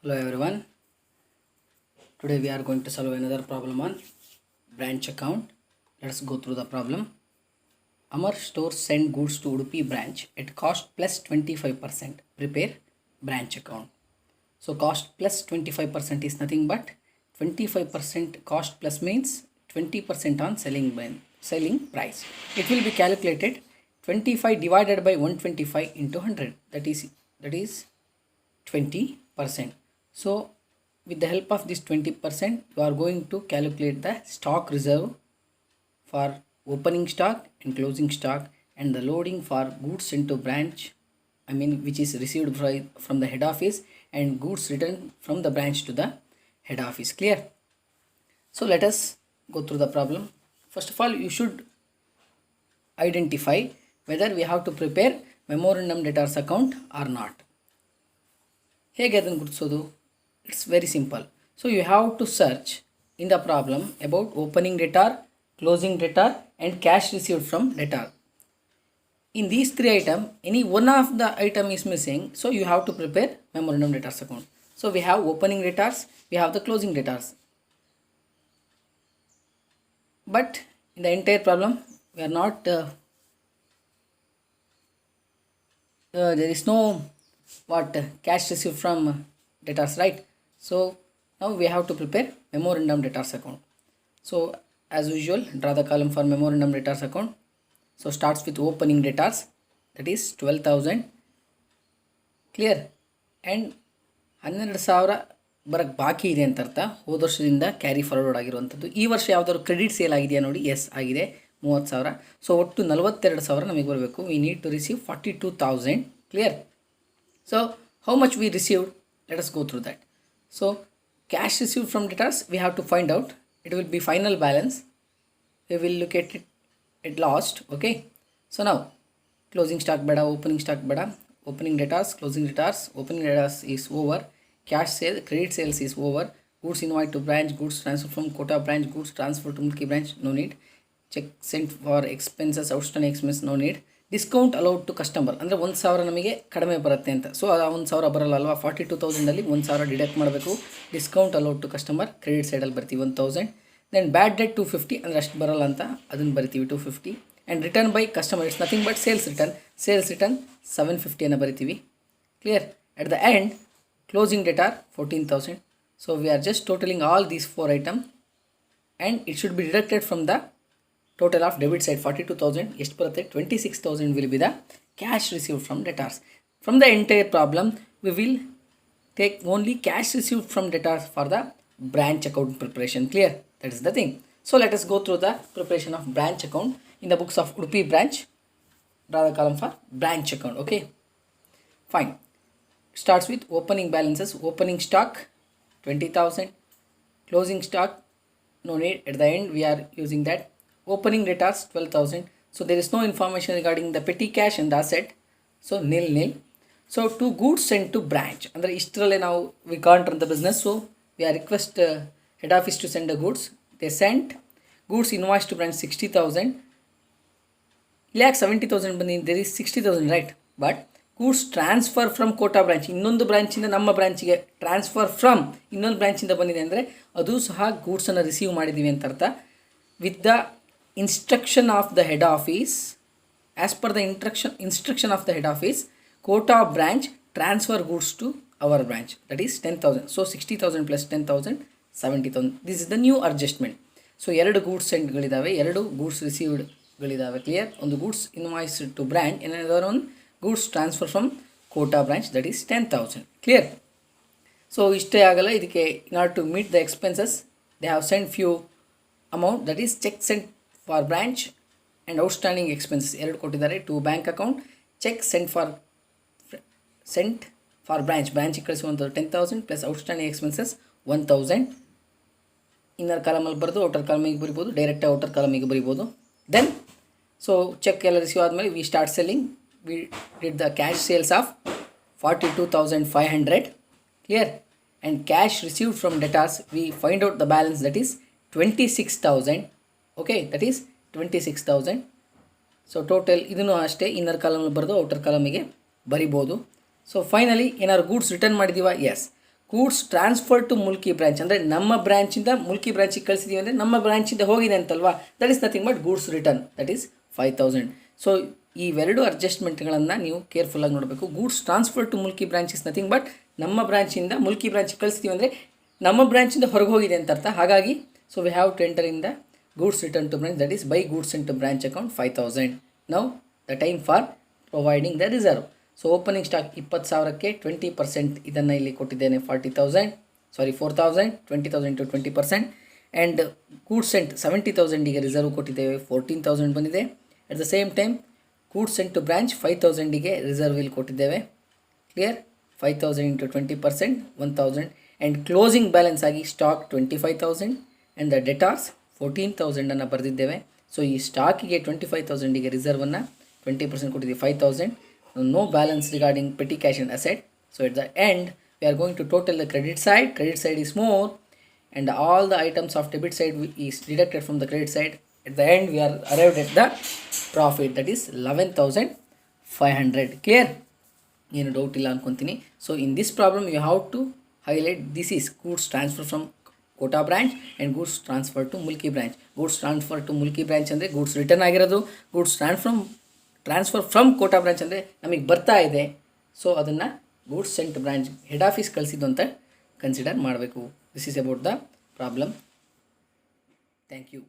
Hello everyone. Today we are going to solve another problem on branch account. Let's go through the problem. Amar stores send goods to Udupi branch at cost plus 25%. Prepare branch account. So cost plus 25% is nothing but 25% cost plus means 20% on selling price. It will be calculated 25 divided by 125 into 100. That is 20%. So with the help of this 20%, you are going to calculate the stock reserve for opening stock and closing stock, and the loading for goods sent to branch, which is received from the head office, and goods returned from the branch to the head office. Clear? So let us go through the problem. First of all, you should identify whether we have to prepare memorandum debtors account or not. ಹೇಗೆ ಅದನ್ನು ಗುರುತಿಸೋದು? It's very simple. So you have to search in the problem about opening debtor, closing debtor and cash received from debtor. In these three items, any one of the item is missing, so you have to prepare memorandum debtors account. So we have opening debtors, we have the closing debtors. But in the entire problem, we are not, there is no cash received from debtors, right? So now we have to prepare memorandum debtors account. So as usual, draw the column for memorandum debtors account. So starts with opening debtors, that is 12,000. Clear? And 12,000 ಬರಕ್ಕೆ ಬಾಕಿ ಇದೆ ಅಂತ ಅರ್ಥ. ಹೋದ ವರ್ಷದಿಂದ carry forward ಆಗಿರುವಂಥದ್ದು. ಈ ವರ್ಷ ಯಾವ್ದಾದ್ರು ಕ್ರೆಡಿಟ್ ಸೇಲ್ ಆಗಿದೆಯಾ ನೋಡಿ? ಎಸ್ ಆಗಿದೆ, 30,000. ಸೊ ಒಟ್ಟು 42,000 ನಮಗೆ ಬರಬೇಕು. We need to receive 42,000. Clear? So how much we received? Let us go through that. So cash received from debtors, we have to find out. It will be final balance. We will look at it at last. Okay. So now closing stock beda, opening stock beda. Opening debtors, closing debtors. Opening debtors is over. Cash sale, credit sales is over. Goods invoice to branch, goods transfer from Kota branch, goods transfer to Mulki branch, no need. Check sent for expenses, outstanding expenses, no need. Discount allowed to customer ಅಂದರೆ 1,000 ನಮಗೆ ಕಡಿಮೆ ಬರುತ್ತೆ ಅಂತ. So ಆ 1,000 ಬರಲ್ಲ ಅಲ್ವಾ? 42,000ಅಲ್ಲಿ 1,000 deduct ಮಾಡಬೇಕು. Discount allowed to customer credit ಸೈಡಲ್ಲಿ ಬರ್ತೀವಿ 1,000. ದೆನ್ ಬ್ಯಾಡ್ ಡೆಟ್ 250 ಅಂದರೆ ಅಷ್ಟು ಬರಲ್ಲ ಅಂತ ಅದನ್ನು ಬರಿತೀವಿ 250. And return by customer it's nothing but sales return 750 ಅನ್ನು ಬರಿತೀವಿ. Clear? At the end closing debtor 14,000. So we are just totalling all these 4 item and it should be deducted from the total of debit side 42,000. ಎಷ್ಟು ಬರುತ್ತೆ? 26,000 will be the cash received from debtors. From the entire problem, we will take only cash received from debtors for the branch account preparation. Clear? That is the thing. So let us go through the preparation of branch account in the books of Udupi branch. Draw the column for branch account. Okay, fine. Starts with opening balances. Opening stock 20,000. Closing stock no need. At the end we are using that. Opening debtors 12,000. So there is no information regarding the petty cash and the asset. So nil. So two goods sent to branch. Andre ishtralle now we can't run the business. So we are request head office to send the goods. They sent goods invoice to branch 60,000. Lakh 70,000 ಬಂದಿದೆ. There is 60,000, right? But goods transfer from Kota branch. ಇನ್ನೊಂದು ಬ್ರಾಂಚಿಂದ ನಮ್ಮ ಬ್ರಾಂಚಿಗೆ transfer from ಇನ್ನೊಂದು ಬ್ರಾಂಚಿಂದ ಬಂದಿದೆ ಅಂದರೆ ಅದು ಸಹ ಗೂಡ್ಸನ್ನು receive ಮಾಡಿದ್ದೀವಿ ಅಂತ ಅರ್ಥ. With the instruction of the head office, as per the instruction of the head office, Kota branch transfer goods to our branch, that is 10,000. So 60,000 plus 10,000 70,000. This is the new adjustment. So ಎರಡು goods sent ಗಳಿದಾವೆ, ಎರಡು goods received ಗಳಿದಾವೆ. Clear? ಒಂದು goods invoice to branch and another one goods transfer from Kota branch, that is 10,000. Clear? So ಇಷ್ಟೇ ಆಗಲ್ಲ ಇದಕ್ಕೆ. in order to meet the expenses they have sent few amount, that is check sent for branch and outstanding expenses ಎರಡು ಕೊಟ್ಟಿದ್ದಾರೆ. To bank account cheque sent for ಬ್ರಾಂಚಿಗೆ ಕಳಿಸುವಂಥದ್ದು 10,000 plus outstanding expenses 1,000. Inner ಕಾಲಮಲ್ಲಿ ಬರೆದು outer ಕಾಲಮಿಗೆ ಬರಿಬೋದು, ಡೈರೆಕ್ಟಾಗಿ outer ಕಾಲಮಿಗೆ ಬರಿಬೋದು. ದೆನ್ ಸೊ ಚೆಕ್ ಎಲ್ಲ ರಿಸೀವ್ ಆದಮೇಲೆ we start selling. We did the cash sales of 42,500. Clear? And cash received from debtors we find out the balance, that is 26,000. Okay, that is 26,000. So total ಇದನ್ನು ಅಷ್ಟೇ inner ಕಾಲಮಲ್ಲಿ ಬರೆದು outer ಕಾಲಮಿಗೆ ಬರಿಬೋದು. So finally ಏನಾದ್ರು goods return ಮಾಡಿದ್ದೀವ? Yes. Goods transfer to Mulki branch ಅಂದರೆ ನಮ್ಮ ಬ್ರಾಂಚಿಂದ ಮುಲ್ಕಿ ಬ್ರಾಂಚಿಗೆ ಕಳಿಸಿದ್ದೀವಿ ಅಂದರೆ ನಮ್ಮ ಬ್ರಾಂಚಿಂದ ಹೋಗಿದೆ ಅಂತಲ್ವಾ, that is nothing but goods return, that is 5000. So ಇವೆರಡು ಅಡ್ಜಸ್ಟ್ಮೆಂಟ್ಗಳನ್ನು ನೀವು ಕೇರ್ಫುಲ್ಲಾಗಿ ನೋಡಬೇಕು. Goods transfer to Mulki branch is nothing but ನಮ್ಮ ಬ್ರಾಂಚಿಂದ ಮುಲ್ಕಿ ಬ್ರಾಂಚಿಗೆ ಕಳಿಸ್ತೀವಿ ಅಂದರೆ ನಮ್ಮ ಬ್ರಾಂಚಿಂದ ಹೊರಗೆ ಹೋಗಿದೆ ಅಂತ ಅರ್ಥ. ಹಾಗಾಗಿ so we have to enter in the goods return to branch, that is by goods in to branch account 5000. Now the time for providing the reserve. So opening stock 20,000ಕ್ಕೆ 20% ಇದನ್ನು ಇಲ್ಲಿ ಕೊಟ್ಟಿದ್ದೇನೆ, 40,000 4,000, 20,000 to 20%. ಆ್ಯಂಡ್ ಗೂಡ್ಸ್ ಸೆಂಟ್ 70,000ಗೆ reserve ಕೊಟ್ಟಿದ್ದೇವೆ, 14,000 ಬಂದಿದೆ. At the same time goods sent to branch 5,000ಗೆ reserve ಇಲ್ಲಿ ಕೊಟ್ಟಿದ್ದೇವೆ. Clear? 5,000 into 20%, 1,000. And closing balance ಆಗಿ ಸ್ಟಾಕ್ 25,000 ಆ್ಯಂಡ್ ದ ಡೆಟಾರ್ಸ್ 14,000 ಬರೆದಿದ್ದೇವೆ. ಸೊ ಈ ಸ್ಟಾಕಿಗೆ 25,000ಗೆ ರಿಸರ್ವನ್ನು 20% ಕೊಟ್ಟಿದ್ದೀವಿ, 5,000. No balance regarding petty cash and asset. So at the end we are going to total the credit side. Credit side is more and all the items of debit side is deducted from the credit side. At the end we are arrived at the profit, that is 11,500. Clear? ಏನು doubt ಇಲ್ಲ ಅನ್ಕೊಂತೀನಿ. So in this problem you have to highlight this is goods transfer from Kota branch and goods transfer to Mulki branch. Goods transfer to Mulki branch ಅಂದರೆ goods return ಆಗಿರೋದು, goods transfer from Kota branch ಅಂದರೆ ನಮಗೆ ಬರ್ತಾ ಇದೆ. ಸೊ ಅದನ್ನು goods sent branch head office ಕಳಿಸಿದ್ದು ಅಂತ ಕನ್ಸಿಡರ್ ಮಾಡಬೇಕು. This is about the problem. Thank you.